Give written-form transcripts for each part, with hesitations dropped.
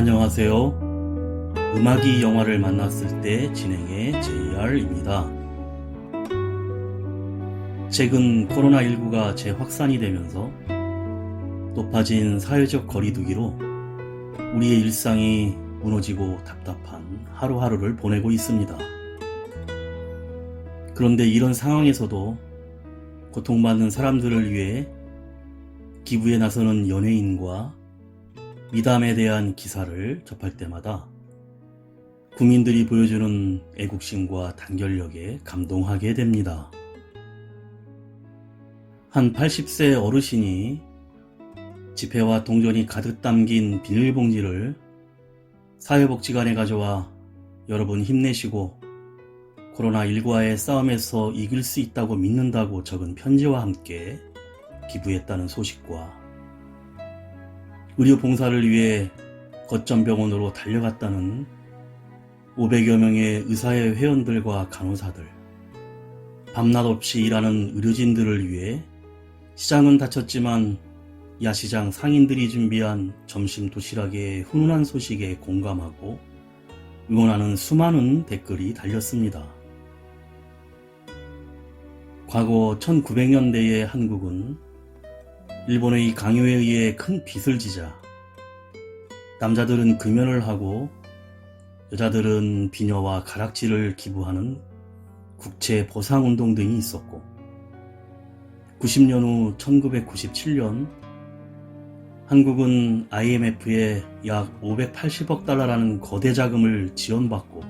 안녕하세요. 음악이 영화를 만났을 때 진행의 JR입니다. 최근 코로나19가 재확산이 되면서 높아진 사회적 거리두기로 우리의 일상이 무너지고 답답한 하루하루를 보내고 있습니다. 그런데 이런 상황에서도 고통받는 사람들을 위해 기부에 나서는 연예인과 미담에 대한 기사를 접할 때마다 국민들이 보여주는 애국심과 단결력에 감동하게 됩니다. 한 80세 어르신이 지폐와 동전이 가득 담긴 비닐봉지를 사회복지관에 가져와 여러분 힘내시고 코로나19와의 싸움에서 이길 수 있다고 믿는다고 적은 편지와 함께 기부했다는 소식과 의료 봉사를 위해 거점병원으로 달려갔다는 500여 명의 의사회 회원들과 간호사들, 밤낮 없이 일하는 의료진들을 위해 시장은 닫혔지만 야시장 상인들이 준비한 점심 도시락의 훈훈한 소식에 공감하고 응원하는 수많은 댓글이 달렸습니다. 과거 1900년대의 한국은 일본의 강요에 의해 큰 빚을 지자 남자들은 금연을 하고 여자들은 비녀와 가락지를 기부하는 국채 보상운동 등이 있었고 90년 후 1997년 한국은 IMF에 약 580억 달러라는 거대 자금을 지원받고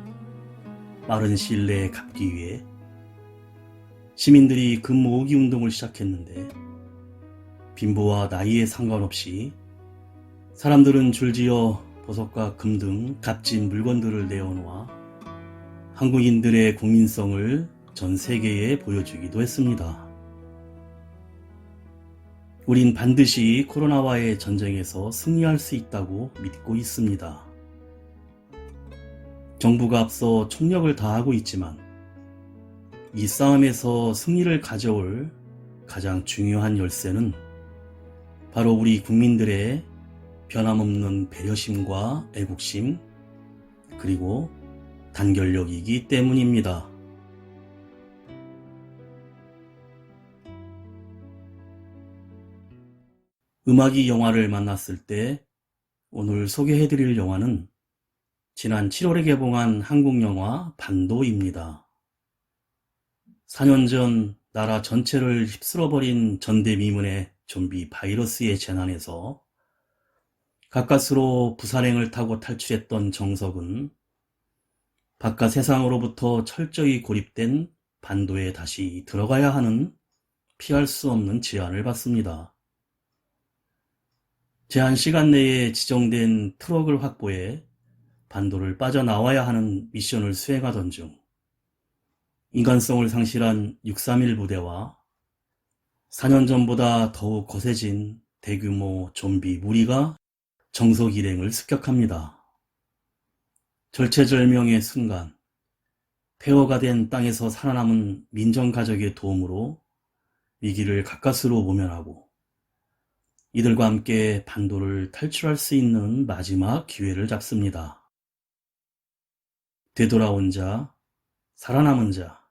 빠른 시일 내에 갚기 위해 시민들이 금 모으기 운동을 시작했는데 빈부와 나이에 상관없이 사람들은 줄지어 보석과 금 등 값진 물건들을 내어놓아 한국인들의 국민성을 전 세계에 보여주기도 했습니다. 우린 반드시 코로나와의 전쟁에서 승리할 수 있다고 믿고 있습니다. 정부가 앞서 총력을 다하고 있지만 이 싸움에서 승리를 가져올 가장 중요한 열쇠는 바로 우리 국민들의 변함없는 배려심과 애국심, 그리고 단결력이기 때문입니다. 음악이 영화를 만났을 때 오늘 소개해드릴 영화는 지난 7월에 개봉한 한국 영화 반도입니다. 4년 전 나라 전체를 휩쓸어버린 전대미문의 좀비 바이러스의 재난에서 가까스로 부산행을 타고 탈출했던 정석은 바깥 세상으로부터 철저히 고립된 반도에 다시 들어가야 하는 피할 수 없는 제한을 받습니다. 제한 시간 내에 지정된 트럭을 확보해 반도를 빠져나와야 하는 미션을 수행하던 중 인간성을 상실한 631 부대와 4년 전보다 더욱 거세진 대규모 좀비 무리가 정석 일행을 습격합니다. 절체절명의 순간 폐허가 된 땅에서 살아남은 민정가족의 도움으로 위기를 가까스로 모면하고 이들과 함께 반도를 탈출할 수 있는 마지막 기회를 잡습니다. 되돌아온 자, 살아남은 자,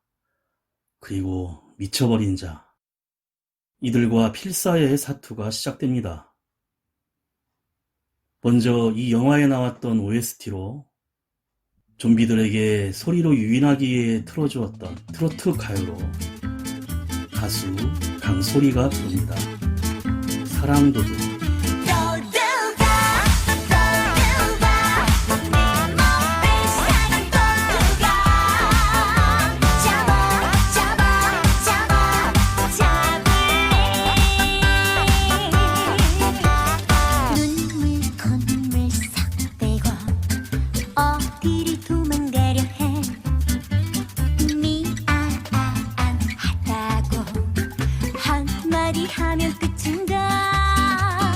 그리고 미쳐버린 자, 이들과 필사의 사투가 시작됩니다. 먼저 이 영화에 나왔던 OST로 좀비들에게 소리로 유인하기에 틀어주었던 트로트 가요로 가수 강소리가 부릅니다. 사랑도둑. 하면 끝인가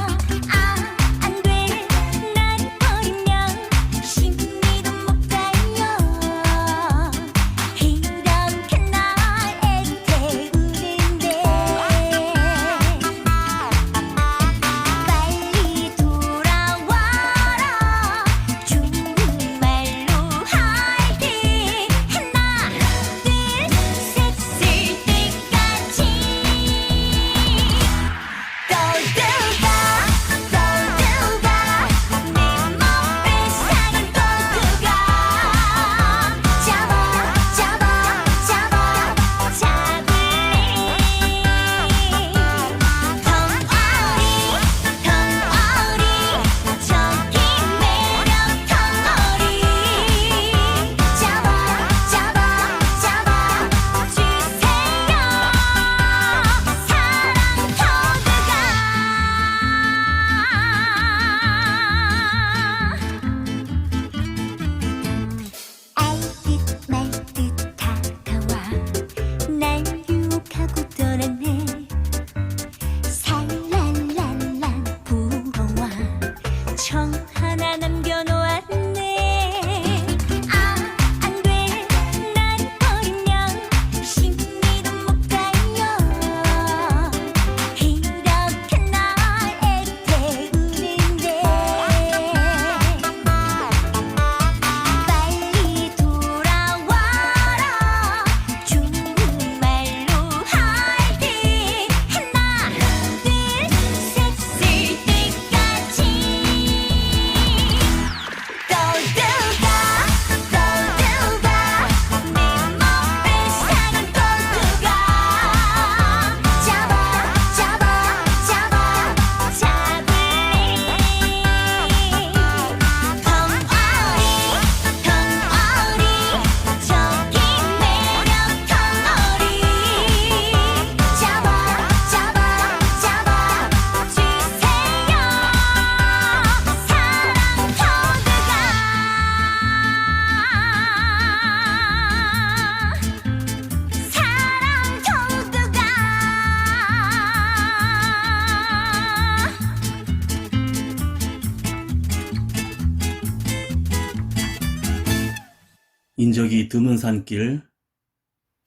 인적이 드문 산길,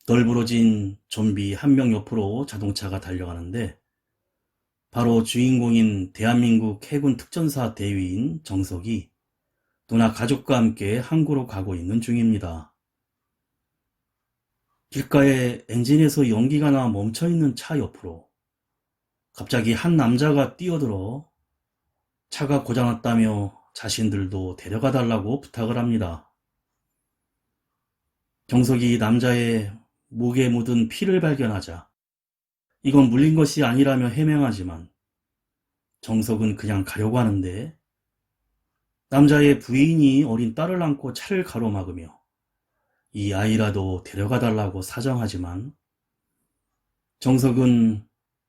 널브러진 좀비 한 명 옆으로 자동차가 달려가는데 바로 주인공인 대한민국 해군 특전사 대위인 정석이 누나 가족과 함께 항구로 가고 있는 중입니다. 길가에 엔진에서 연기가 나 멈춰있는 차 옆으로 갑자기 한 남자가 뛰어들어 차가 고장났다며 자신들도 데려가 달라고 부탁을 합니다. 정석이 남자의 목에 묻은 피를 발견하자 이건 물린 것이 아니라며 해명하지만 정석은 그냥 가려고 하는데 남자의 부인이 어린 딸을 안고 차를 가로막으며 이 아이라도 데려가 달라고 사정하지만 정석은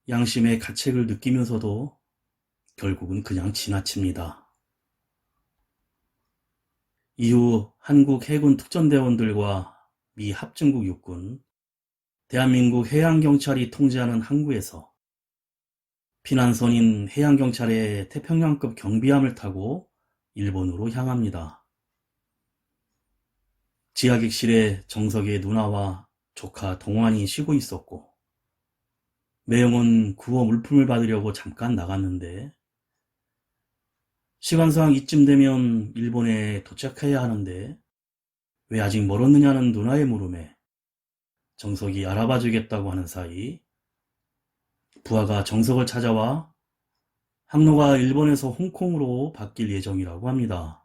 양심의 가책을 느끼면서도 결국은 그냥 지나칩니다. 이후 한국 해군 특전대원들과 미 합중국 육군, 대한민국 해양경찰이 통제하는 항구에서 피난선인 해양경찰의 태평양급 경비함을 타고 일본으로 향합니다. 지하객실에 정석의 누나와 조카 동환이 쉬고 있었고 매형은 구호 물품을 받으려고 잠깐 나갔는데 시간상 이쯤 되면 일본에 도착해야 하는데 왜 아직 멀었느냐는 누나의 물음에 정석이 알아봐 주겠다고 하는 사이 부하가 정석을 찾아와 항로가 일본에서 홍콩으로 바뀔 예정이라고 합니다.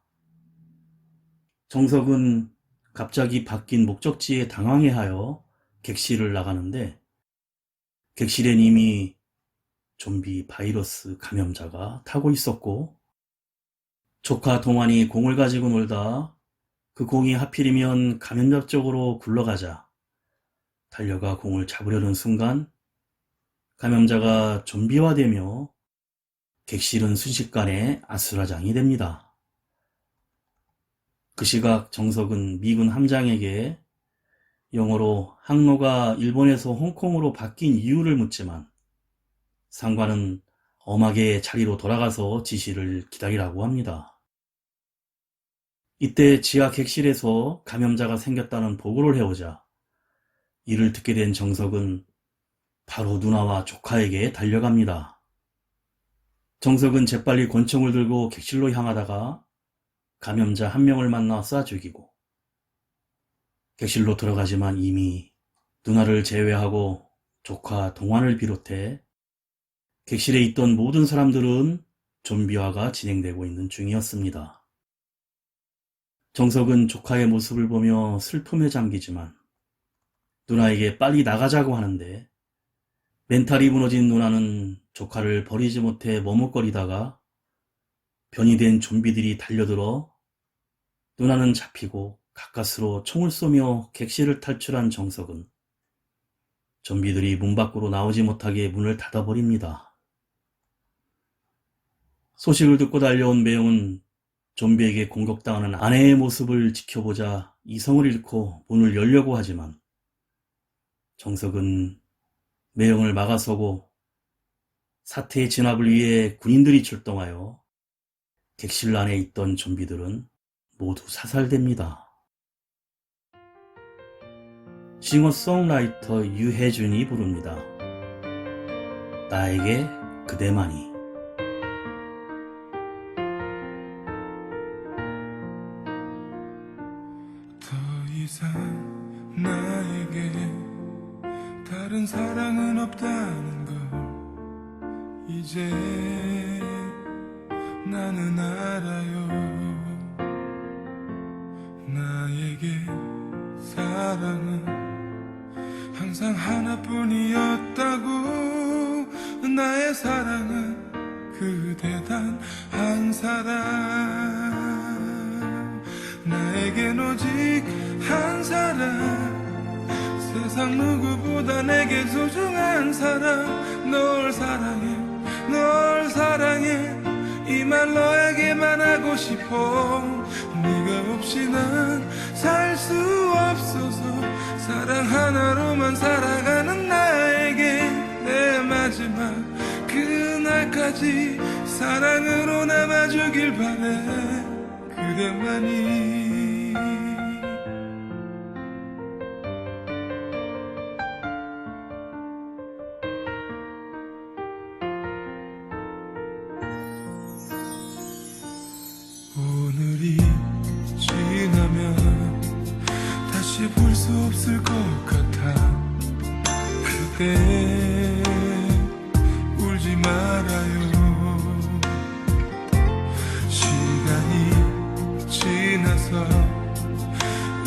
정석은 갑자기 바뀐 목적지에 당황해하여 객실을 나가는데 객실엔 이미 좀비 바이러스 감염자가 타고 있었고 조카 동환이 공을 가지고 놀다 그 공이 하필이면 감염자 쪽으로 굴러가자 달려가 공을 잡으려는 순간 감염자가 좀비화되며 객실은 순식간에 아수라장이 됩니다. 그 시각 정석은 미군 함장에게 영어로 항로가 일본에서 홍콩으로 바뀐 이유를 묻지만 상관은 엄하게 자리로 돌아가서 지시를 기다리라고 합니다. 이때 지하 객실에서 감염자가 생겼다는 보고를 해오자 이를 듣게 된 정석은 바로 누나와 조카에게 달려갑니다. 정석은 재빨리 권총을 들고 객실로 향하다가 감염자 한 명을 만나 쏴 죽이고 객실로 들어가지만 이미 누나를 제외하고 조카 동환을 비롯해 객실에 있던 모든 사람들은 좀비화가 진행되고 있는 중이었습니다. 정석은 조카의 모습을 보며 슬픔에 잠기지만 누나에게 빨리 나가자고 하는데 멘탈이 무너진 누나는 조카를 버리지 못해 머뭇거리다가 변이 된 좀비들이 달려들어 누나는 잡히고 가까스로 총을 쏘며 객실을 탈출한 정석은 좀비들이 문 밖으로 나오지 못하게 문을 닫아버립니다. 소식을 듣고 달려온 매형은 좀비에게 공격당하는 아내의 모습을 지켜보자 이성을 잃고 문을 열려고 하지만 정석은 매형을 막아서고 사태의 진압을 위해 군인들이 출동하여 객실 안에 있던 좀비들은 모두 사살됩니다. 싱어송라이터 유혜준이 부릅니다. 나에게 그대만이. 더 이상 나에게 다른 사랑은 없다는 걸 이제 나는 알아요. 나에게 사랑은 항상 하나뿐이었다고. 나의 사랑은 그대 단 한 사람. 나에겐 오직 한 사람, 세상 누구보다 내게 소중한 사람. 널 사랑해, 널 사랑해, 이 말 너에게만 하고 싶어. 네가 없이 난 살 수 없어서 사랑 하나로만 살아가는 나에게 내 마지막 그날까지 사랑으로 남아주길 바래. 그대만이. 말아요. 시간이 지나서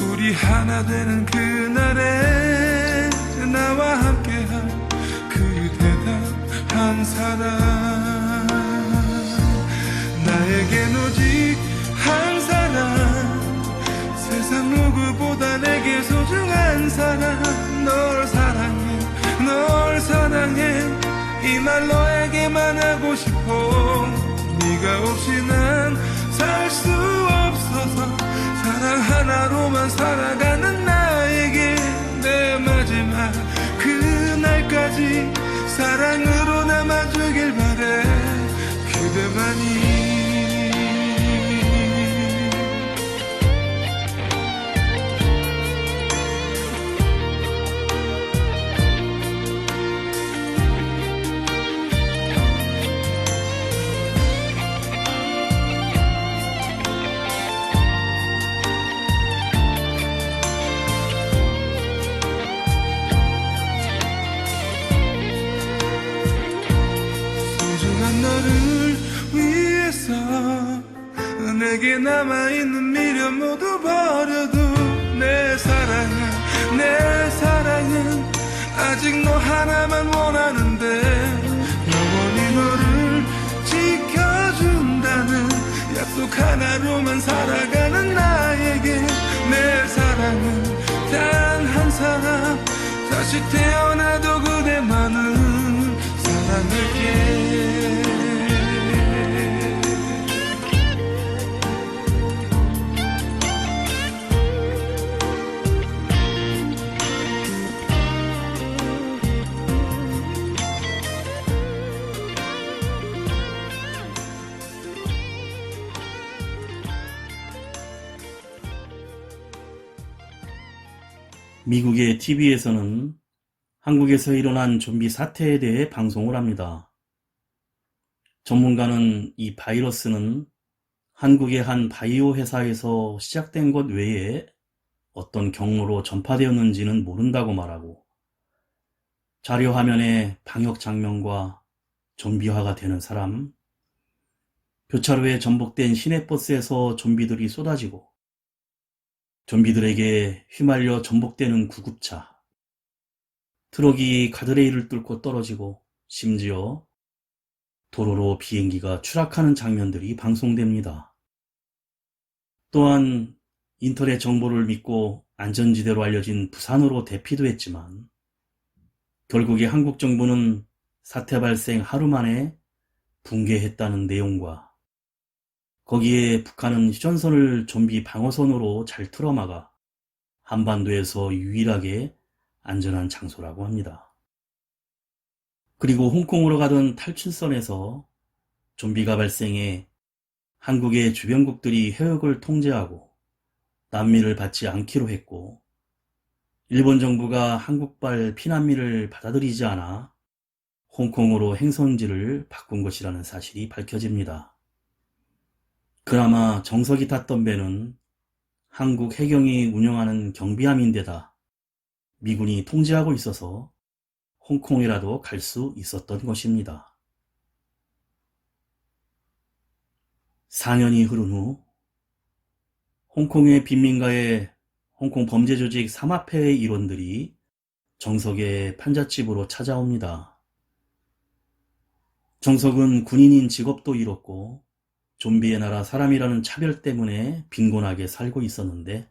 우리 하나 되는 그날에 나와 함께한 그 대단한 사랑, 나에겐 오직 한 사람, 세상 누구보다 내게 소중한 사람, 널 사랑해, 널 사랑해, 이 말 너에게만 하고 싶어. 네가 없이 난 살 수 없어서 사랑 하나로만 살아가는 나에게 내 마지막 그날까지 사랑으로 남아주길 바래. 그대만이. 소중한 너를 위해서 내게 남아있는 미련 모두 버려도 내 사랑은 아직 너 하나만 원하는데, 영원히 너를 지켜준다는 약속 하나로만 살아가는 나에게 내 사랑은 단 한 사람, 다시 태어나도 그대만을 사랑할게. 미국의 TV에서는 한국에서 일어난 좀비 사태에 대해 방송을 합니다. 전문가는 이 바이러스는 한국의 한 바이오 회사에서 시작된 것 외에 어떤 경로로 전파되었는지는 모른다고 말하고, 자료 화면에 방역 장면과 좀비화가 되는 사람, 교차로에 전복된 시내버스에서 좀비들이 쏟아지고, 좀비들에게 휘말려 전복되는 구급차, 트럭이 가드레일을 뚫고 떨어지고 심지어 도로로 비행기가 추락하는 장면들이 방송됩니다. 또한 인터넷 정보를 믿고 안전지대로 알려진 부산으로 대피도 했지만, 결국에 한국 정부는 사태 발생 하루 만에 붕괴했다는 내용과, 거기에 북한은 휴전선을 좀비 방어선으로 잘 틀어막아 한반도에서 유일하게 안전한 장소라고 합니다. 그리고 홍콩으로 가던 탈출선에서 좀비가 발생해 한국의 주변국들이 해역을 통제하고 난민을 받지 않기로 했고, 일본 정부가 한국발 피난민을 받아들이지 않아 홍콩으로 행선지를 바꾼 것이라는 사실이 밝혀집니다. 그나마 정석이 탔던 배는 한국 해경이 운영하는 경비함인데다 미군이 통제하고 있어서 홍콩이라도 갈 수 있었던 것입니다. 4년이 흐른 후 홍콩의 빈민가에 홍콩 범죄 조직 삼합회의 일원들이 정석의 판잣집으로 찾아옵니다. 정석은 군인인 직업도 잃었고 좀비의 나라 사람이라는 차별 때문에 빈곤하게 살고 있었는데,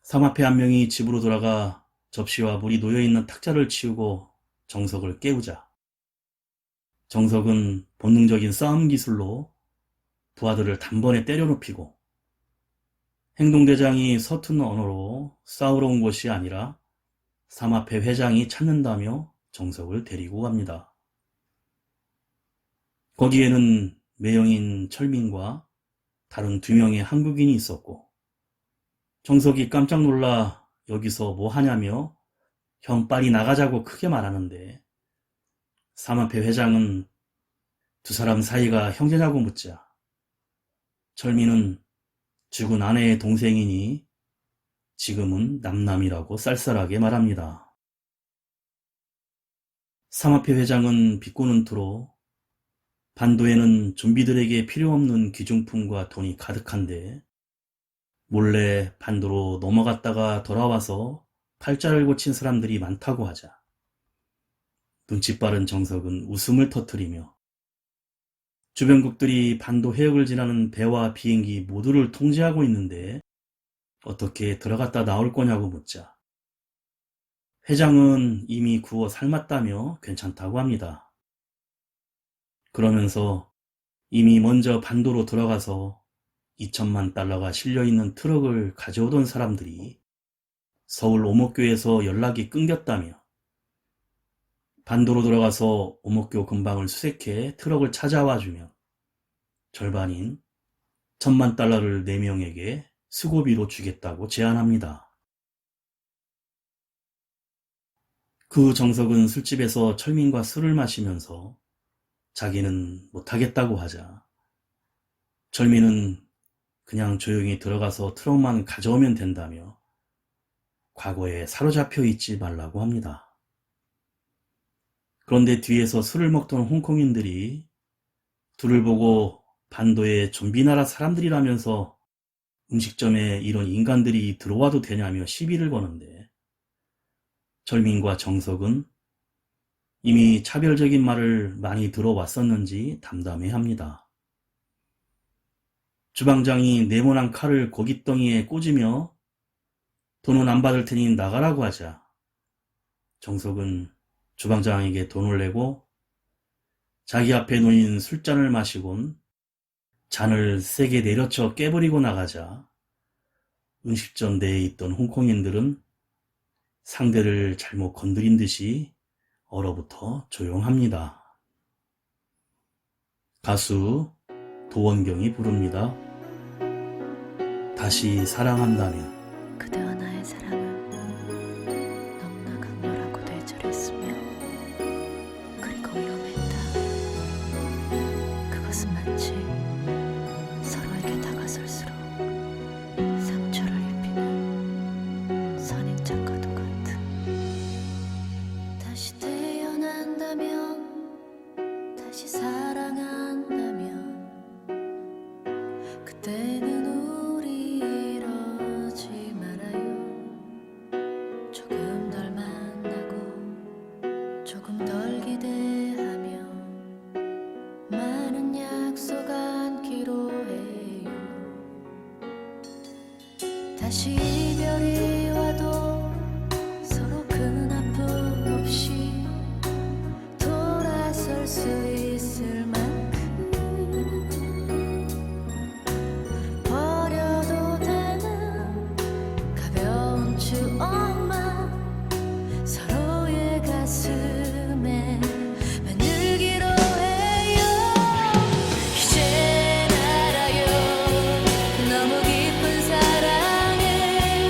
삼합회 한 명이 집으로 돌아가 접시와 물이 놓여있는 탁자를 치우고 정석을 깨우자, 정석은 본능적인 싸움 기술로 부하들을 단번에 때려눕히고, 행동대장이 서툰 언어로 싸우러 온 것이 아니라 삼합회 회장이 찾는다며 정석을 데리고 갑니다. 거기에는 매형인 철민과 다른 2명의 한국인이 있었고, 정석이 깜짝 놀라 여기서 뭐 하냐며 형 빨리 나가자고 크게 말하는데, 삼합회 회장은 두 사람 사이가 형제냐고 묻자 철민은 죽은 아내의 동생이니 지금은 남남이라고 쌀쌀하게 말합니다. 삼합회 회장은 비꼬는 투로 반도에는 좀비들에게 필요 없는 귀중품과 돈이 가득한데 몰래 반도로 넘어갔다가 돌아와서 팔자를 고친 사람들이 많다고 하자 눈치 빠른 정석은 웃음을 터뜨리며 주변국들이 반도 해역을 지나는 배와 비행기 모두를 통제하고 있는데 어떻게 들어갔다 나올 거냐고 묻자 회장은 이미 구워 삶았다며 괜찮다고 합니다. 그러면서 이미 먼저 반도로 들어가서 2천만 달러가 실려있는 트럭을 가져오던 사람들이 서울 오목교에서 연락이 끊겼다며 반도로 들어가서 오목교 근방을 수색해 트럭을 찾아와주면 절반인 1,000만 달러를 4명에게 수고비로 주겠다고 제안합니다. 그 정석은 술집에서 철민과 술을 마시면서 자기는 못하겠다고 하자 철민은 그냥 조용히 들어가서 트럭만 가져오면 된다며 과거에 사로잡혀 있지 말라고 합니다. 그런데 뒤에서 술을 먹던 홍콩인들이 둘을 보고 반도의 좀비 나라 사람들이라면서 음식점에 이런 인간들이 들어와도 되냐며 시비를 거는데 철민과 정석은 이미 차별적인 말을 많이 들어왔었는지 담담해합니다. 주방장이 네모난 칼을 고깃덩이에 꽂으며 돈은 안 받을 테니 나가라고 하자 정석은 주방장에게 돈을 내고 자기 앞에 놓인 술잔을 마시곤 잔을 세게 내려쳐 깨버리고 나가자 음식점 내에 있던 홍콩인들은 상대를 잘못 건드린 듯이 얼어붙어 조용합니다. 가수 도원경이 부릅니다. 다시 사랑한다면. 그대와 나의 사랑은 너무나 강렬하고 뇌절했으며 그리고 위험했다. 그것은 마치 서로에게 다가설수록 상처를 입히는 선인장과도 같은. 다시 태어난다면 다시 사랑한다면 그때는 우리 이러지 말아요. 조금 덜 만나고 조금 덜 기대하며 많은 약속 안기로 해요. 다시 이별이 와도 서로 큰 아픔 없이 돌아설 수 있을 만큼 버려도 되는 가벼운 추억만 서로의 가슴에 만들기로 해요. 이젠 알아요. 너무 깊은 사랑에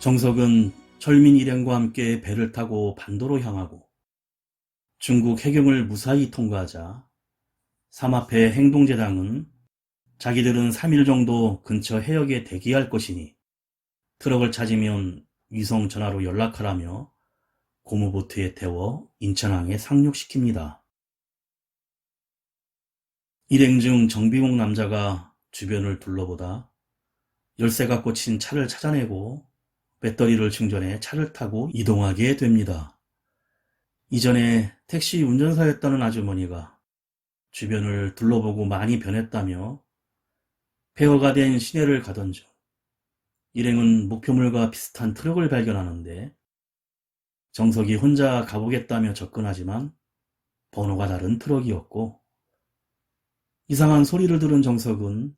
정석은 철민 일행과 함께 배를 타고 반도로 향하고 중국 해경을 무사히 통과하자 삼합회 행동제당은 자기들은 3일 정도 근처 해역에 대기할 것이니 트럭을 찾으면 위성 전화로 연락하라며 고무보트에 태워 인천항에 상륙시킵니다. 일행 중 정비공 남자가 주변을 둘러보다 열쇠가 꽂힌 차를 찾아내고 배터리를 충전해 차를 타고 이동하게 됩니다. 이전에 택시 운전사였다는 아주머니가 주변을 둘러보고 많이 변했다며 폐허가 된 시내를 가던 중 일행은 목표물과 비슷한 트럭을 발견하는데 정석이 혼자 가보겠다며 접근하지만 번호가 다른 트럭이었고 이상한 소리를 들은 정석은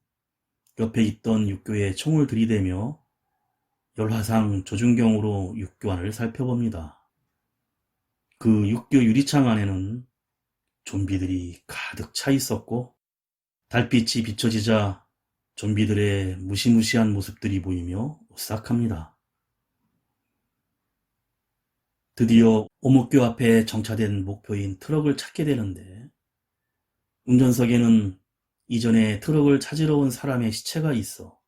옆에 있던 육교에 총을 들이대며 열화상 조준경으로 육교 안을 살펴봅니다. 그 육교 유리창 안에는 좀비들이 가득 차 있었고 달빛이 비춰지자 좀비들의 무시무시한 모습들이 보이며 오싹합니다. 드디어 오목교 앞에 정차된 목표인 트럭을 찾게 되는데 운전석에는 이전에 트럭을 찾으러 온 사람의 시체가 있어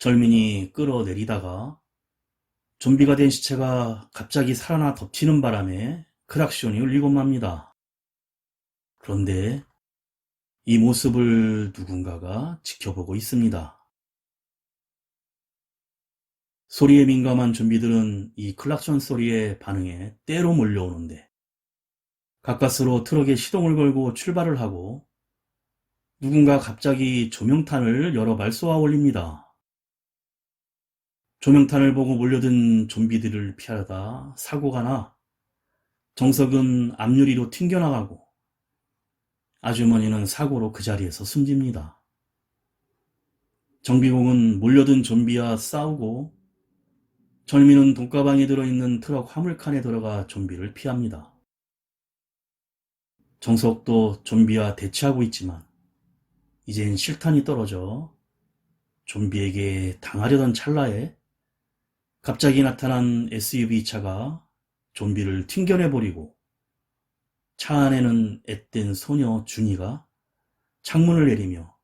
절민이 끌어내리다가 좀비가 된 시체가 갑자기 살아나 덮치는 바람에 크락션이 울리고 맙니다. 그런데 이 모습을 누군가가 지켜보고 있습니다. 소리에 민감한 좀비들은 이 클락션 소리에 반응해 떼로 몰려오는데 가까스로 트럭에 시동을 걸고 출발을 하고 누군가 갑자기 조명탄을 여러 발 쏘아 올립니다. 조명탄을 보고 몰려든 좀비들을 피하다 사고가 나 정석은 앞유리로 튕겨나가고 아주머니는 사고로 그 자리에서 숨집니다. 정비공은 몰려든 좀비와 싸우고 절민은 돈가방에 들어있는 트럭 화물칸에 들어가 좀비를 피합니다. 정석도 좀비와 대치하고 있지만 이젠 실탄이 떨어져 좀비에게 당하려던 찰나에 갑자기 나타난 SUV 차가 좀비를 튕겨내버리고 차 안에는 앳된 소녀 준이가 창문을 내리며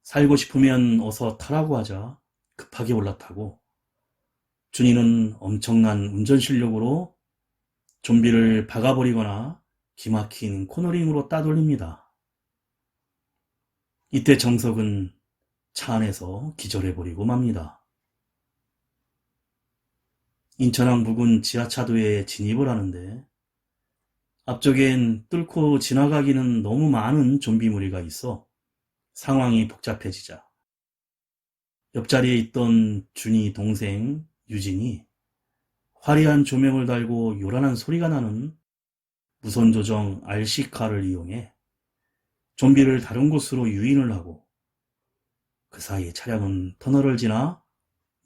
살고 싶으면 어서 타라고 하자 급하게 올라타고 준이는 엄청난 운전 실력으로 좀비를 박아버리거나 기막힌 코너링으로 따돌립니다. 이때 정석은 차 안에서 기절해버리고 맙니다. 인천항 부근 지하차도에 진입을 하는데 앞쪽엔 뚫고 지나가기는 너무 많은 좀비 무리가 있어 상황이 복잡해지자 옆자리에 있던 준이 동생 유진이 화려한 조명을 달고 요란한 소리가 나는 무선 조정 RC카를 이용해 좀비를 다른 곳으로 유인을 하고 그 사이 차량은 터널을 지나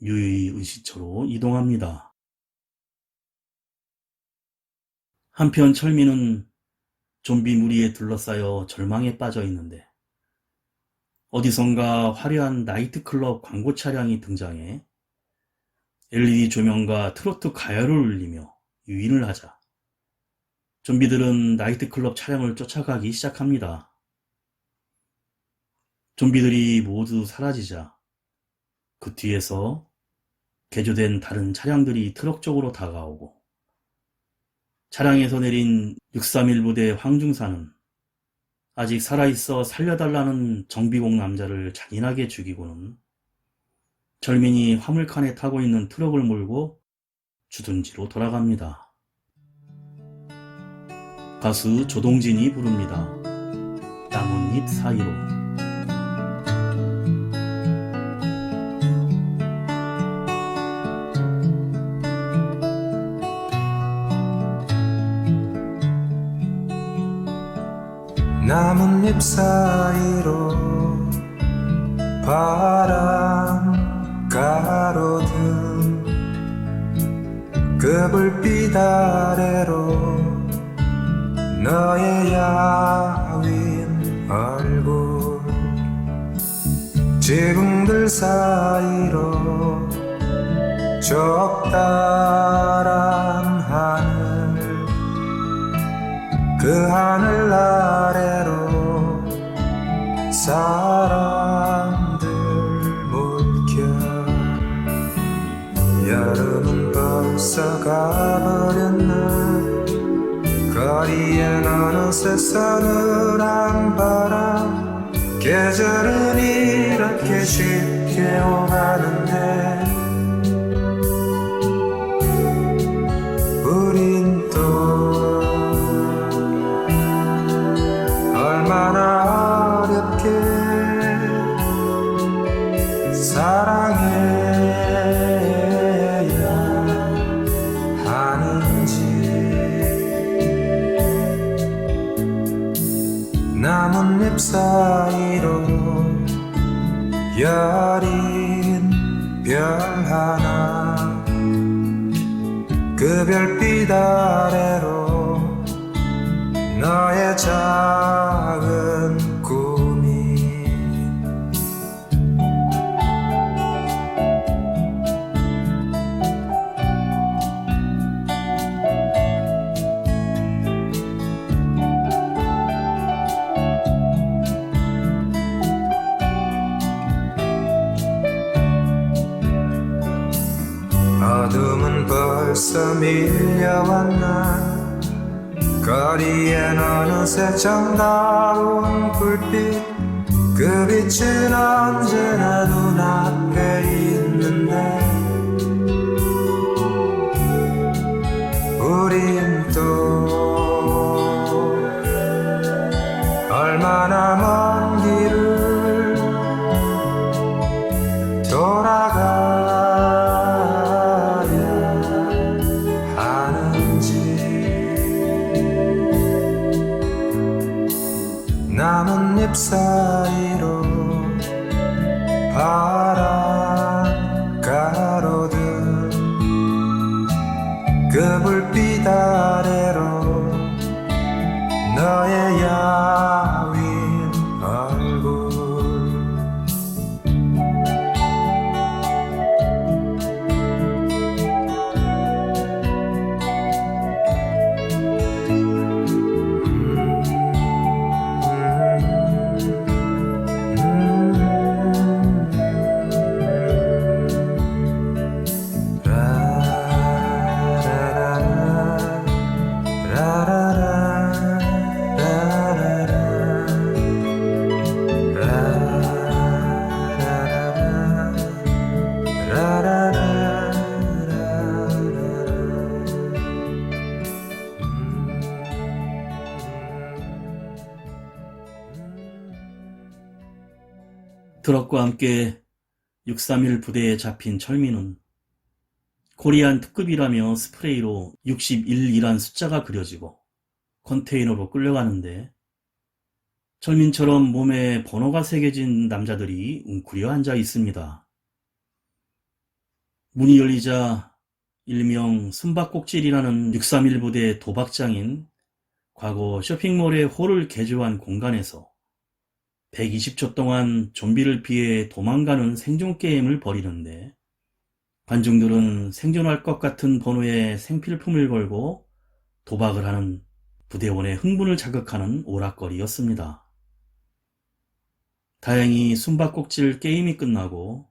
유유히 의시처로 이동합니다. 한편 철민은 좀비 무리에 둘러싸여 절망에 빠져 있는데 어디선가 화려한 나이트클럽 광고 차량이 등장해 LED 조명과 트로트 가요를 울리며 유인을 하자 좀비들은 나이트클럽 차량을 쫓아가기 시작합니다. 좀비들이 모두 사라지자 그 뒤에서 개조된 다른 차량들이 트럭 쪽으로 다가오고 차량에서 내린 631 부대 황중사는 아직 살아있어 살려달라는 정비공 남자를 잔인하게 죽이고는 절민이 화물칸에 타고 있는 트럭을 몰고 주둔지로 돌아갑니다. 가수 조동진이 부릅니다. 나뭇잎 사이로. 나뭇잎 사이로 바람 가로등 그 불빛 아래로 너의 야윈 얼굴 지붕들 사이로 적다란 하늘 그 하늘 아래로 사람들 몰켜 여름은 벌써 가버렸나 거리엔 어느새 서늘한 바람 계절은 이렇게 쉽게 오가는데 우린 또 얼마나 어렵게 사랑해야 하는지 나뭇잎 사이로 여린 별 하나 그 별빛 아래로 너의 작은 꿈이 어둠은 벌써 밀려왔나 거리엔 어느새 정다운 불빛 그 빛은 언제나 눈앞에 있는데 우린 또 얼마나 먼 길을 돌아가야 하는지 나뭇잎 사이로 바람 가로등 그 불빛 아래로 너의 야윈 얼굴 트럭과 함께 631 부대에 잡힌 철민은 코리안 특급이라며 스프레이로 61이란 숫자가 그려지고 컨테이너로 끌려가는데 철민처럼 몸에 번호가 새겨진 남자들이 웅크려 앉아 있습니다. 문이 열리자 일명 숨바꼭질이라는 631 부대 도박장인 과거 쇼핑몰의 홀을 개조한 공간에서 120초 동안 좀비를 피해 도망가는 생존 게임을 벌이는데 관중들은 생존할 것 같은 번호에 생필품을 걸고 도박을 하는 부대원의 흥분을 자극하는 오락거리였습니다. 다행히 숨바꼭질 게임이 끝나고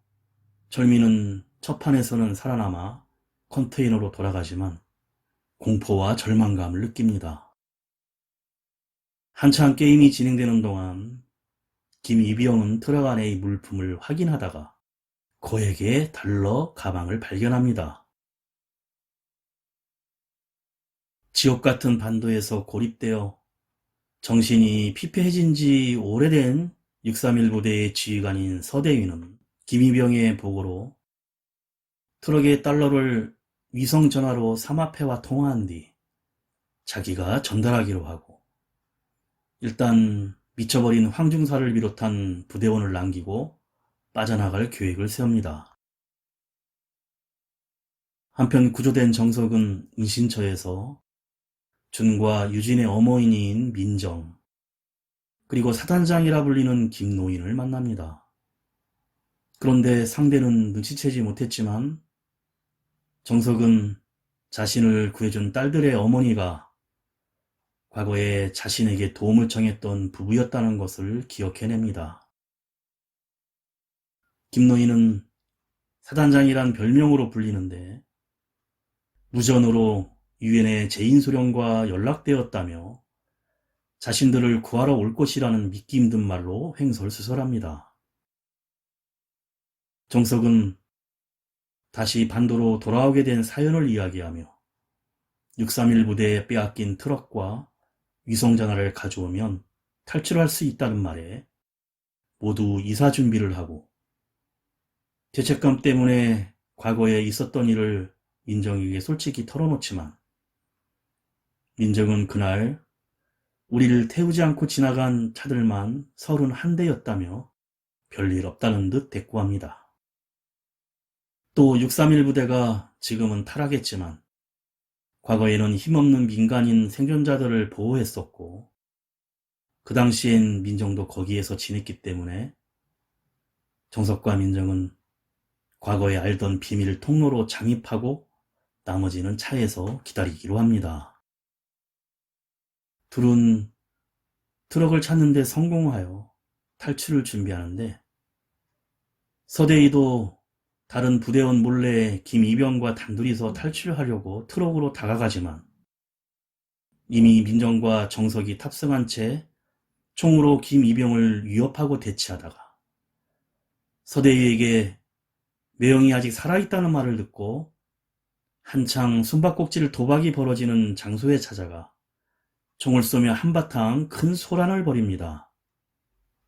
철민은 첫 판에서는 살아남아 컨테이너로 돌아가지만 공포와 절망감을 느낍니다. 한참 게임이 진행되는 동안 김이병은 트럭 안의 물품을 확인하다가 거액의 달러 가방을 발견합니다. 지옥 같은 반도에서 고립되어 정신이 피폐해진 지 오래된 631 부대의 지휘관인 서대위는 김이병의 보고로 트럭의 달러를 위성전화로 삼합회와 통화한 뒤 자기가 전달하기로 하고 일단 미쳐버린 황중사를 비롯한 부대원을 남기고 빠져나갈 계획을 세웁니다. 한편 구조된 정석은 은신처에서 준과 유진의 어머니인 민정, 그리고 사단장이라 불리는 김노인을 만납니다. 그런데 상대는 눈치채지 못했지만 정석은 자신을 구해준 딸들의 어머니가 과거에 자신에게 도움을 청했던 부부였다는 것을 기억해냅니다. 김노인은 사단장이란 별명으로 불리는데 무전으로 유엔의 제인소련과 연락되었다며 자신들을 구하러 올 것이라는 믿기 힘든 말로 횡설수설합니다. 정석은 다시 반도로 돌아오게 된 사연을 이야기하며 631 부대에 빼앗긴 트럭과 위성전화를 가져오면 탈출할 수 있다는 말에 모두 이사 준비를 하고 죄책감 때문에 과거에 있었던 일을 민정에게 솔직히 털어놓지만 민정은 그날 우리를 태우지 않고 지나간 차들만 31대였다며 별일 없다는 듯 대꾸합니다. 또 631 부대가 지금은 타락했지만 과거에는 힘없는 민간인 생존자들을 보호했었고 그 당시엔 민정도 거기에서 지냈기 때문에 정석과 민정은 과거에 알던 비밀 통로로 잠입하고 나머지는 차에서 기다리기로 합니다. 둘은 트럭을 찾는 데 성공하여 탈출을 준비하는데 서대희도 다른 부대원 몰래 김이병과 단둘이서 탈출하려고 트럭으로 다가가지만 이미 민정과 정석이 탑승한 채 총으로 김이병을 위협하고 대치하다가 서대희에게 매형이 아직 살아있다는 말을 듣고 한창 숨바꼭질 도박이 벌어지는 장소에 찾아가 총을 쏘며 한바탕 큰 소란을 벌입니다.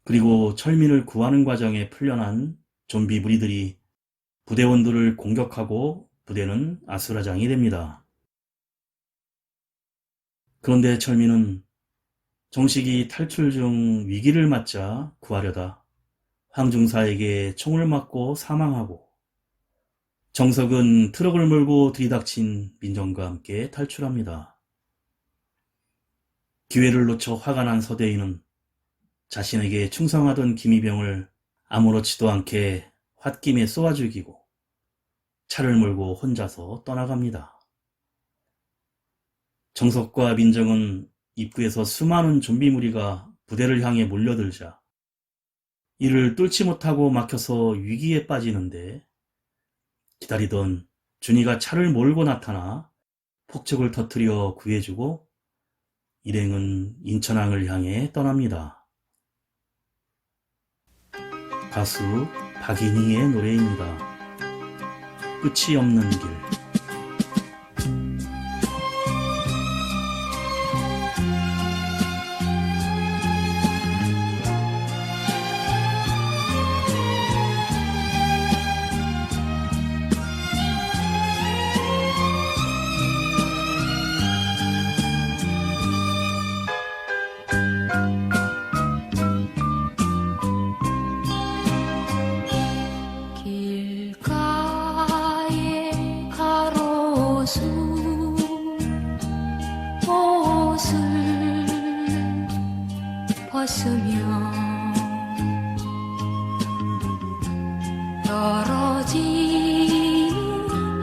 그리고 철민을 구하는 과정에 풀려난 좀비 무리들이 부대원들을 공격하고 부대는 아수라장이 됩니다. 그런데 철민은 정식이 탈출 중 위기를 맞자 구하려다 황중사에게 총을 맞고 사망하고 정석은 트럭을 몰고 들이닥친 민정과 함께 탈출합니다. 기회를 놓쳐 화가 난 서대인은 자신에게 충성하던 김이병을 아무렇지도 않게 홧김에 쏘아 죽이고 차를 몰고 혼자서 떠나갑니다. 정석과 민정은 입구에서 수많은 좀비 무리가 부대를 향해 몰려들자 이를 뚫지 못하고 막혀서 위기에 빠지는데 기다리던 준이가 차를 몰고 나타나 폭죽을 터뜨려 구해주고 일행은 인천항을 향해 떠납니다. 가수 박인희의 노래입니다. 끝이 없는 길. 길가에 가로수 옷을 벗으며 떨어진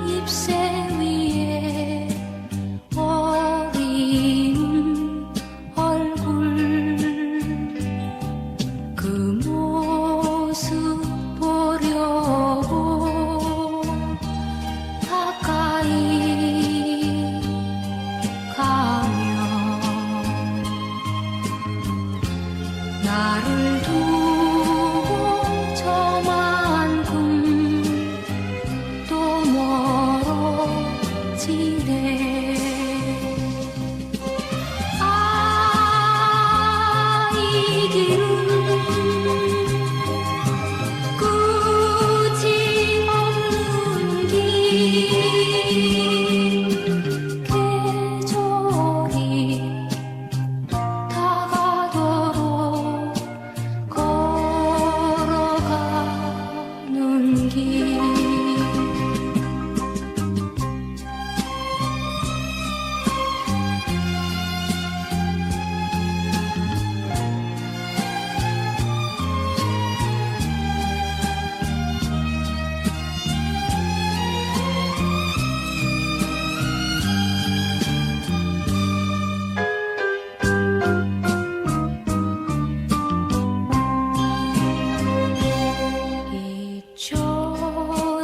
잎새 위에 어린 얼굴 그 모습 보려고 가까이 가면 나를 두고 저만큼 또 멀어지네. 아, 이 길은 끝이 없는 길. 계절이 다가도록 걸어가는 길.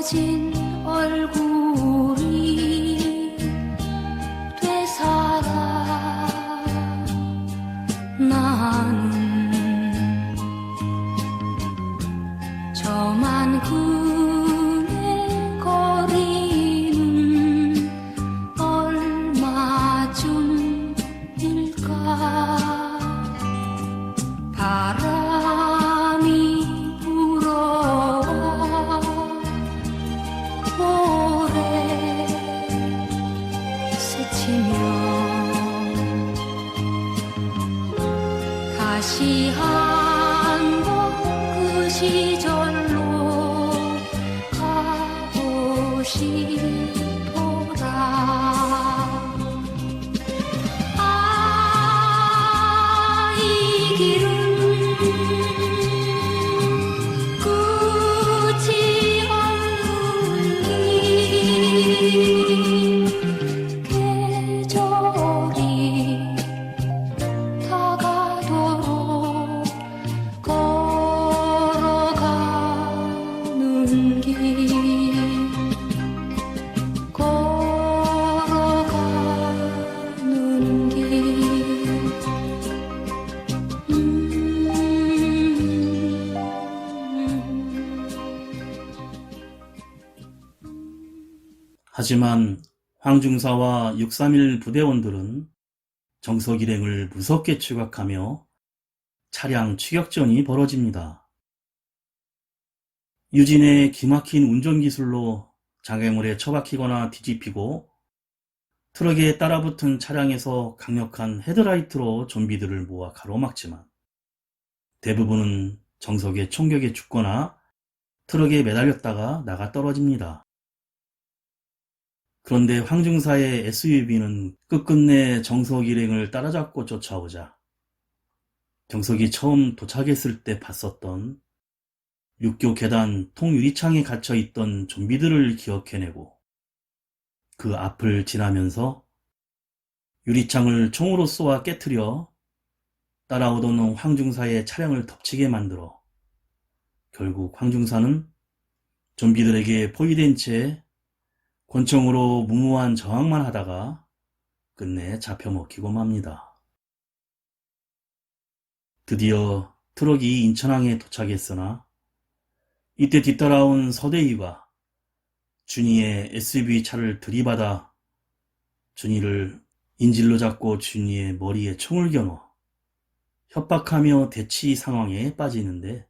펴진 얼굴이 되살아 나는 저만큼의 거리는 얼마쯤일까. 바람이 불어와 모래 스치며 다시 한번 그 시절로 가고 싶어라. 아, 이 길은 끝이 없는 길. 계절이 다가도록 걸어가는 길. 걸어가는 길. 하지만 황중사와 631 부대원들은 정석 일행을 무섭게 추격하며 차량 추격전이 벌어집니다. 유진의 기막힌 운전기술로 장애물에 처박히거나 뒤집히고 트럭에 따라붙은 차량에서 강력한 헤드라이트로 좀비들을 모아 가로막지만 대부분은 정석의 총격에 죽거나 트럭에 매달렸다가 나가 떨어집니다. 그런데 황중사의 SUV는 끝끝내 정석 일행을 따라잡고 쫓아오자 정석이 처음 도착했을 때 봤었던 육교 계단 통유리창에 갇혀있던 좀비들을 기억해내고 그 앞을 지나면서 유리창을 총으로 쏘아 깨트려 따라오던 황중사의 차량을 덮치게 만들어 결국 황중사는 좀비들에게 포위된 채 권총으로 무모한 저항만 하다가 끝내 잡혀먹히고 맙니다. 드디어 트럭이 인천항에 도착했으나 이때 뒤따라온 서대희가 준이의 SUV 차를 들이받아 준이를 인질로 잡고 준이의 머리에 총을 겨누어 협박하며 대치 상황에 빠지는데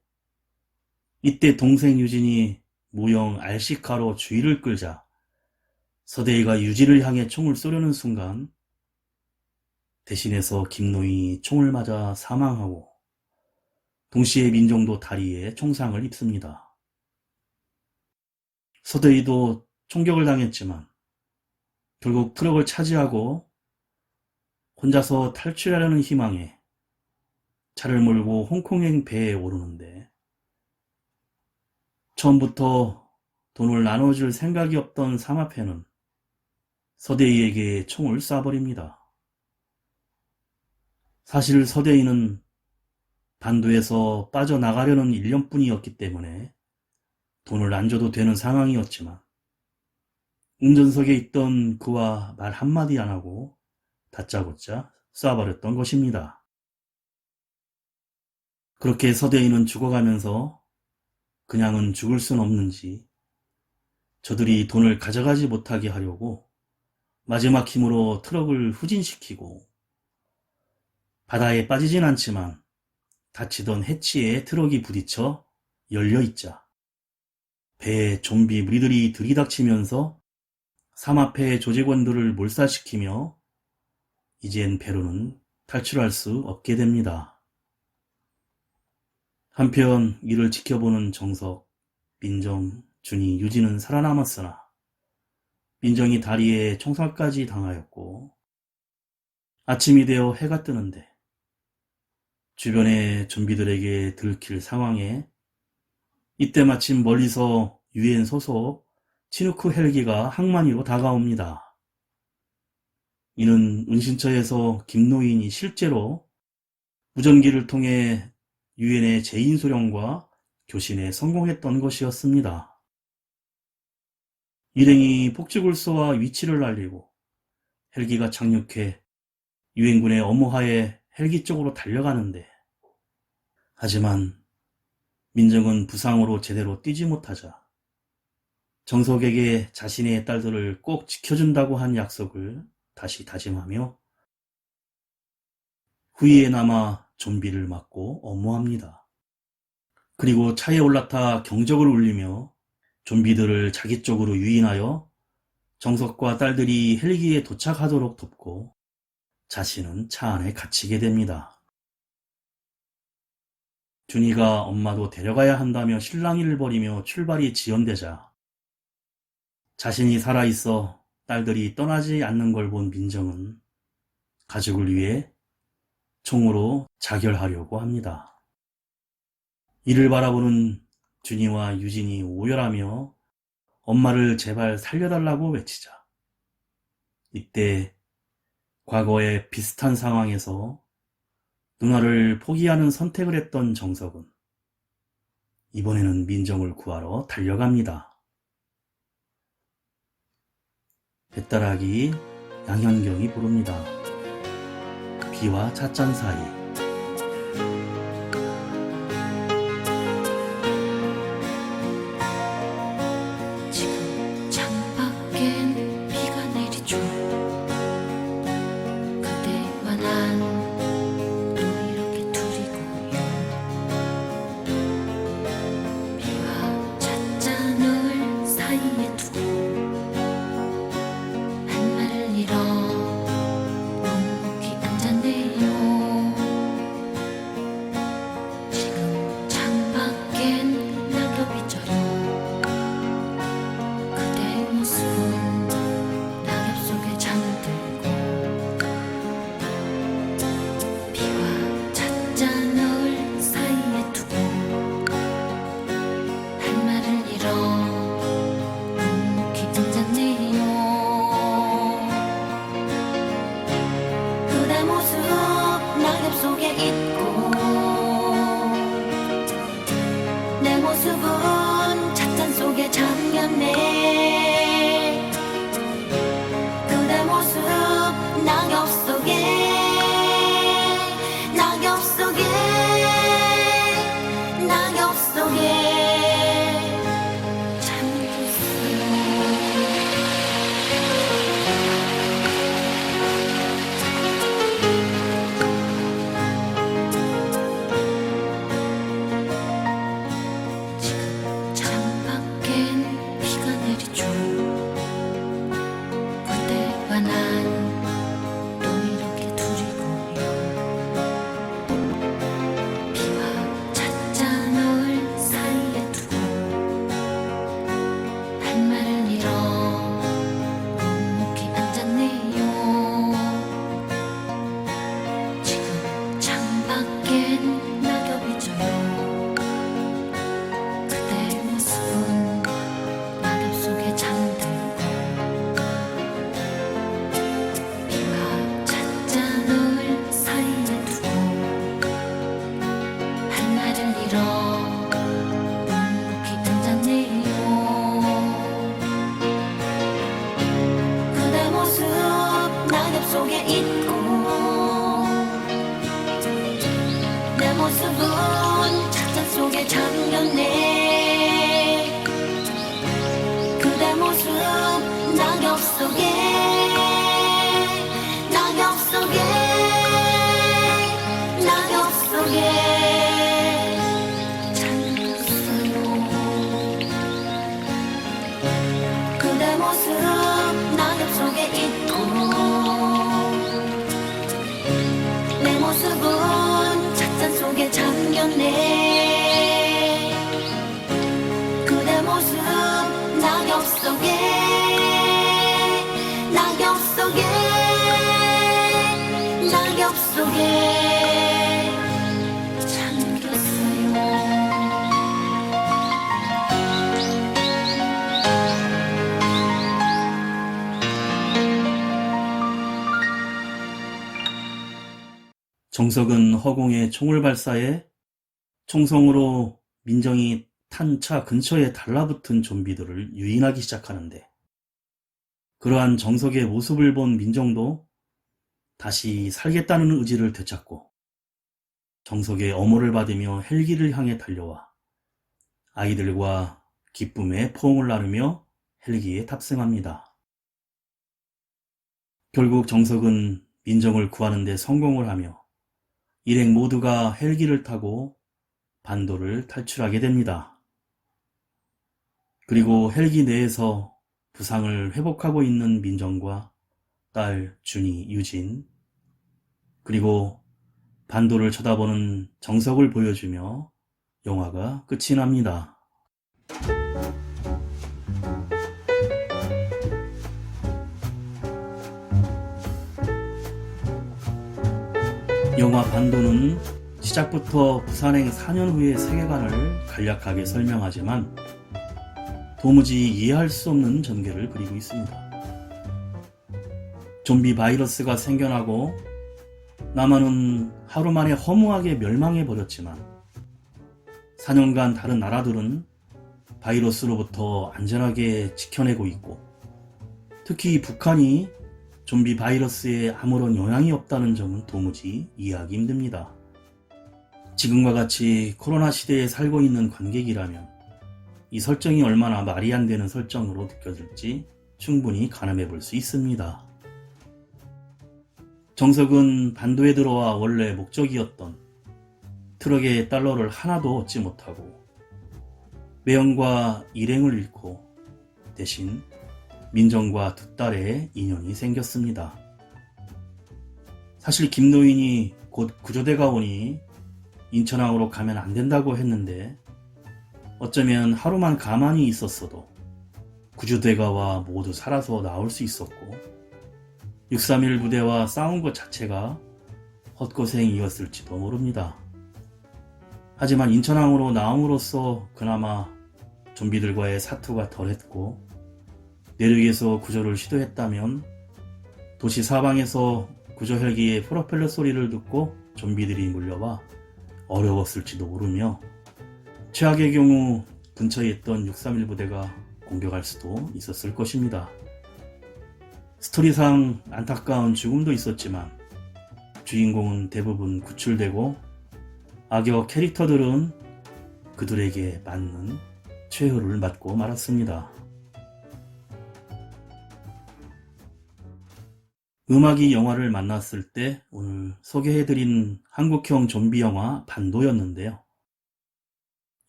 이때 동생 유진이 무용 RC카로 주의를 끌자 서대희가 유진을 향해 총을 쏘려는 순간 대신해서 김노인이 총을 맞아 사망하고 동시에 민정도 다리에 총상을 입습니다. 서대희도 총격을 당했지만 결국 트럭을 차지하고 혼자서 탈출하려는 희망에 차를 몰고 홍콩행 배에 오르는데 처음부터 돈을 나눠줄 생각이 없던 삼합회는 서대희에게 총을 쏴버립니다. 사실 서대희는 반도에서 빠져나가려는 일념뿐이었기 때문에 돈을 안 줘도 되는 상황이었지만 운전석에 있던 그와 말 한마디 안 하고 다짜고짜 쏴버렸던 것입니다. 그렇게 서대희는 죽어가면서 그냥은 죽을 순 없는지 저들이 돈을 가져가지 못하게 하려고 마지막 힘으로 트럭을 후진시키고 바다에 빠지진 않지만 닫히던 해치에 트럭이 부딪혀 열려있자 배에 좀비 무리들이 들이닥치면서 삼합회 조직원들을 몰살시키며 이젠 배로는 탈출할 수 없게 됩니다. 한편 이를 지켜보는 정석, 민정, 준이, 유진은 살아남았으나 민정이 다리에 총살까지 당하였고 아침이 되어 해가 뜨는데 주변의 좀비들에게 들킬 상황에 이때 마침 멀리서 유엔 소속 치누크 헬기가 항만이로 다가옵니다. 이는 은신처에서 김노인이 실제로 무전기를 통해 유엔의 재인소령과 교신에 성공했던 것이었습니다. 일행이 폭죽을 쏘아 위치를 알리고 헬기가 착륙해 유엔군의 엄호하에 헬기 쪽으로 달려가는데, 하지만 민정은 부상으로 제대로 뛰지 못하자 정석에게 자신의 딸들을 꼭 지켜준다고 한 약속을 다시 다짐하며 후위에 남아 좀비를 맞고 엄호합니다. 그리고 차에 올라타 경적을 울리며 좀비들을 자기 쪽으로 유인하여 정석과 딸들이 헬기에 도착하도록 돕고 자신은 차 안에 갇히게 됩니다. 준이가 엄마도 데려가야 한다며 실랑이를 벌이며 출발이 지연되자 자신이 살아있어 딸들이 떠나지 않는 걸 본 민정은 가족을 위해 총으로 자결하려고 합니다. 이를 바라보는 준이와 유진이 오열하며 엄마를 제발 살려달라고 외치자, 이때 과거에 비슷한 상황에서 누나를 포기하는 선택을 했던 정석은 이번에는 민정을 구하러 달려갑니다. 배따라기 양현경이 부릅니다. 비와 찻잔 사이. 지금 창밖엔 비가 내리죠. 그대와 난 또 이렇게 둘이고요. 비와 찻잔을 사이에 두고 한 말을 잃어 묵묵히 앉았네요. 지금 창밖엔 낙엽이 져요. 그대의 모습은 낙엽 속에 잠들고 비와 찻잔을 사이에 두고 한 말을 잃어 묵묵히 앉았네요. 그대 모습 낙엽 속에 있고 내 모습은 찻잔 속에 잠겼네. 그대 모습 낙엽 속에 낙엽 속에 낙엽 속에 잠겼어요. 지금 창밖엔 비가 내리죠. 그대와 난 또 이렇게 둘이고요. 비와 찻잔을 사이에 두고 한 말을 잃어 묵묵히 앉았네요. 지금 창밖엔 낙엽이 져요. 그대의 모습은 낙엽 속에 잠들고 비와 찻잔을 사이에 두고 한 말을 잃어 묵묵히 앉았네요. 그대 모습 낙엽 속에 있고 내 모습은 찻잔 속에 잠겼네. 그대 모습 낙엽 속에 낙엽 속에 낙엽 속에 잠겼어요. 그대 모습 낙엽 속에 있고 내 모습은 찻잔 속에 잠겼네. 그대 모습 낙엽 속에 낙엽 속에 낙엽 속에 잠겼어요. 정석은 허공에 총을 발사해 총성으로 민정이 탄 차 근처에 달라붙은 좀비들을 유인하기 시작하는데, 그러한 정석의 모습을 본 민정도 다시 살겠다는 의지를 되찾고 정석의 엄호를 받으며 헬기를 향해 달려와 아이들과 기쁨의 포옹을 나누며 헬기에 탑승합니다. 결국 정석은 민정을 구하는 데 성공을 하며 일행 모두가 헬기를 타고 반도를 탈출하게 됩니다. 그리고 헬기 내에서 부상을 회복하고 있는 민정과 딸 준이, 유진, 그리고 반도를 쳐다보는 정석을 보여주며 영화가 끝이 납니다. 영화 반도는 시작부터 부산행 4년 후의 세계관을 간략하게 설명하지만 도무지 이해할 수 없는 전개를 그리고 있습니다. 좀비 바이러스가 생겨나고 남한은 하루 만에 허무하게 멸망해버렸지만 4년간 다른 나라들은 바이러스로부터 안전하게 지켜내고 있고 특히 북한이 좀비 바이러스에 아무런 영향이 없다는 점은 도무지 이해하기 힘듭니다. 지금과 같이 코로나 시대에 살고 있는 관객이라면 이 설정이 얼마나 말이 안 되는 설정으로 느껴질지 충분히 가늠해 볼 수 있습니다. 정석은 반도에 들어와 원래 목적이었던 트럭의 달러를 하나도 얻지 못하고 매형과 일행을 잃고 대신 민정과 두 딸의 인연이 생겼습니다. 사실 김노인이 곧 구조대가 오니 인천항으로 가면 안 된다고 했는데 어쩌면 하루만 가만히 있었어도 구조대가 와 모두 살아서 나올 수 있었고 631 부대와 싸운 것 자체가 헛고생이었을지도 모릅니다. 하지만 인천항으로 나옴으로써 그나마 좀비들과의 사투가 덜했고 내륙에서 구조를 시도했다면 도시 사방에서 구조 헬기의 프로펠러 소리를 듣고 좀비들이 몰려와 어려웠을지도 모르며 최악의 경우 근처에 있던 631 부대가 공격할 수도 있었을 것입니다. 스토리상 안타까운 죽음도 있었지만 주인공은 대부분 구출되고 악역 캐릭터들은 그들에게 맞는 최후를 맞고 말았습니다. 음악이 영화를 만났을 때 오늘 소개해드린 한국형 좀비 영화 반도였는데요.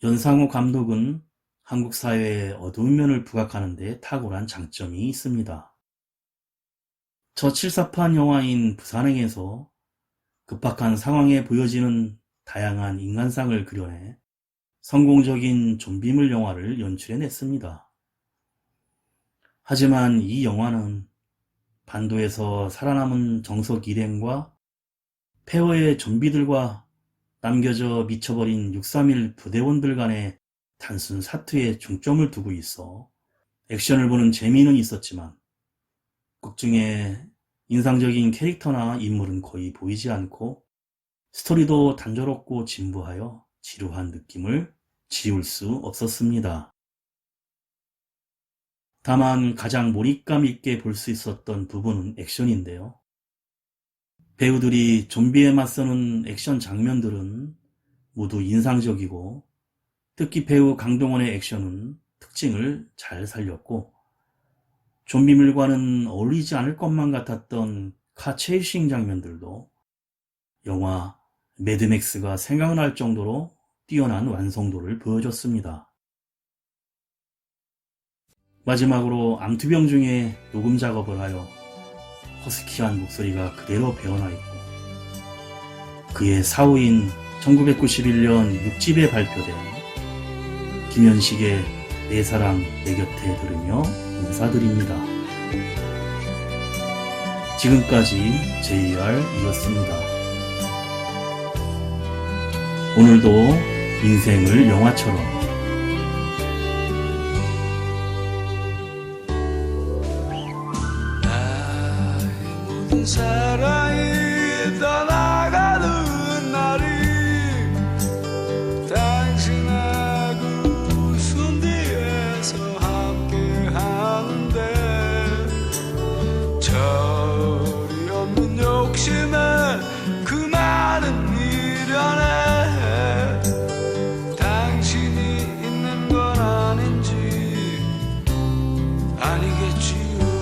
연상호 감독은 한국 사회의 어두운 면을 부각하는 데 탁월한 장점이 있습니다. 저칠사판 영화인 부산행에서 급박한 상황에 보여지는 다양한 인간상을 그려내 성공적인 좀비물 영화를 연출해냈습니다. 하지만 이 영화는 반도에서 살아남은 정석 일행과 폐허의 좀비들과 남겨져 미쳐버린 631 부대원들 간의 단순 사투에 중점을 두고 있어 액션을 보는 재미는 있었지만 극 중에 인상적인 캐릭터나 인물은 거의 보이지 않고 스토리도 단조롭고 진부하여 지루한 느낌을 지울 수 없었습니다. 다만 가장 몰입감 있게 볼 수 있었던 부분은 액션인데요. 배우들이 좀비에 맞서는 액션 장면들은 모두 인상적이고 특히 배우 강동원의 액션은 특징을 잘 살렸고 좀비물과는 어울리지 않을 것만 같았던 카 체이싱 장면들도 영화 매드맥스가 생각날 정도로 뛰어난 완성도를 보여줬습니다. 마지막으로 암투병 중에 녹음 작업을 하여 허스키한 목소리가 그대로 배어나 있고 그의 사후인 1991년 6집에 발표된 김현식의 내 사랑 내 곁에 들으며 인사드립니다. 지금까지 JR이었습니다. 오늘도 인생을 영화처럼 사랑이 떠나가는 날이 당신하고 웃음 뒤에서 함께 하는데 아니겠지요